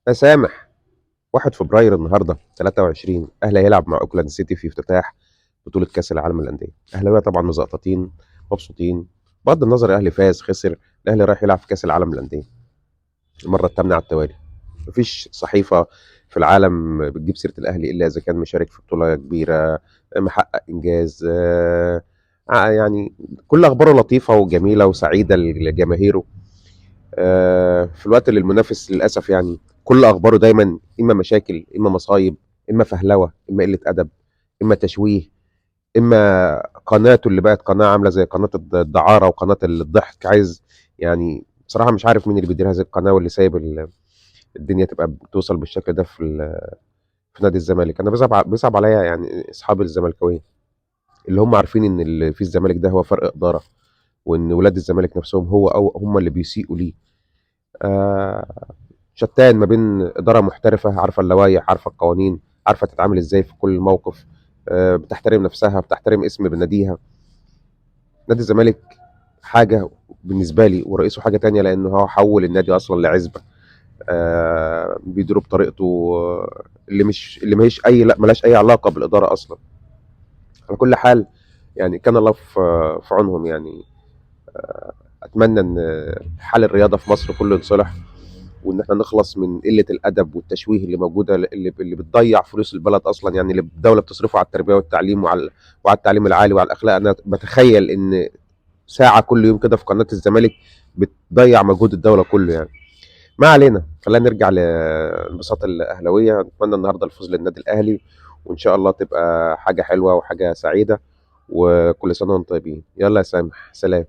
يا سامح، 1 فبراير النهارده 23 الاهلي هيلعب مع اوكلاند سيتي في افتتاح بطولة كأس العالم للأندية. الاهلاويه طبعا مزقططين مبسوطين، بغض النظر الاهلي فاز خسر. الاهلي رايح يلعب في كأس العالم للأندية المرة الثامنة على التوالي. مفيش صحيفة في العالم بتجيب سيرة الاهلي الا اذا كان مشارك في بطولة كبيرة، محقق انجاز. يعني كل اخباره لطيفة وجميلة وسعيدة لجماهيره. في الوقت اللي المنافس للاسف يعني كل اخباره دايما اما مشاكل، اما مصايب، اما فهلوه، اما قله ادب، اما تشويه، اما قناته اللي بقت قناه عامله زي قناه الدعاره وقناه الضحك. عايز يعني بصراحه مش عارف مين اللي بيدير هذه القناه واللي سايب الدنيا تبقى بتوصل بالشكل ده في نادي الزمالك. انا بيصعب عليا يعني اصحاب الزملكاويه اللي هم عارفين ان اللي في الزمالك ده هو فرق اداره، وان ولاد الزمالك نفسهم هو او هم اللي بيسيئوا ليه. آه، شتان ما بين إدارة محترفة عارفة اللوائح، عارفة القوانين، عارفة تتعامل إزاي في كل موقف، بتحترم نفسها، بتحترم اسم بناديها. نادي الزمالك حاجة بالنسبة لي ورئيسه حاجة تانية، لأنه هو حول النادي أصلا لعزبة. بيديروا بطريقته، اللي ماهيش أي، لا ملاش أي علاقة بالإدارة أصلا. على كل حال يعني كان الله في عونهم يعني. أتمنى إن حال الرياضة في مصر كله ينصلح، وان احنا نخلص من قله الادب والتشويه اللي موجوده، اللي بتضيع فلوس البلد اصلا، يعني اللي الدوله بتصرفه على التربيه والتعليم وعلى التعليم العالي وعلى الاخلاق. انا بتخيل ان ساعه كل يوم كده في قناه الزمالك بتضيع مجهود الدوله كله يعني. ما علينا، خلينا نرجع لانبساط الاهلاويه. نتمنى النهارده الفوز للنادي الاهلي، وان شاء الله تبقى حاجه حلوه وحاجه سعيده، وكل سنه وانتم طيبين. يلا يا سامح، سلام.